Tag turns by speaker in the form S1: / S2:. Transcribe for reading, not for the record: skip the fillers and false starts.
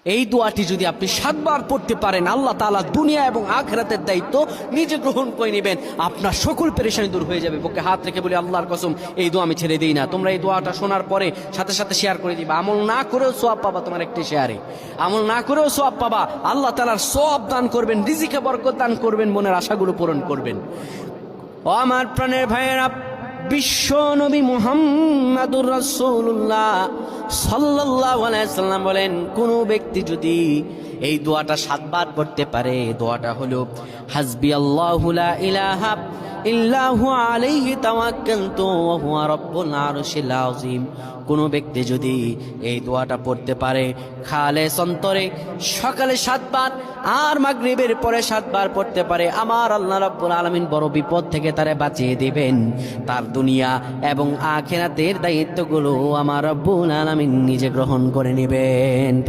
S1: এই দোয়াটি যদি আপনি 7 বার পড়তে পারেন, আল্লাহ তাআলা দুনিয়া এবং আখিরাতের দায়িত্ব নিজে গ্রহণ করে নেবেন। আপনার সকল পেরেশানি দূর হয়ে যাবে। বুকে হাত রেখে বলি, আল্লাহর কসম এই দোয়া আমি ছেড়ে দিই না। তোমরা এই দোয়াটা শোনার পরে সাথে সাথে শেয়ার করে দিবা। আমল না করেও সওয়াব পাবা, তোমার একটি শেয়ারে আমল না করেও সওয়াব পাবা। আল্লাহ তাআলার সওয়াব দান করবেন, রিজিকে বরকত দান করবেন, মনের আশাগুলো পূরণ করবেন। ও আমার প্রাণের ভাইয়েরা, বিশ্ব নবী মুহাম্মাদুর রাসূলুল্লাহ সাল্লাল্লাহু আলাইহি সাল্লাম বলেন, কোন ব্যক্তি যদি এই দোয়াটা 7 বার পড়তে পারে, দোয়াটা হলো হাসবি আল্লাহু লা ইলাহা ইল্লাহু আলাইহি তাওয়াক্কালতু ওয়া হুয়া রাব্বুল আরশিল আযীম। কোন ব্যক্তি যদি এই দোয়াটা পড়তে পারে খালেস অন্তরে সকালে 7 বার আর মাগরিবের পরে 7 বার পড়তে পারে, আমার আল্লাহ রাব্বুল আলামিন বড় বিপদ থেকে তারে বাঁচিয়ে দিবেন। তার দুনিয়া এবং আখিরাতের দায়িত্বগুলো আমার রাব্বুল আলামিন নিজে গ্রহণ করে নেবেন।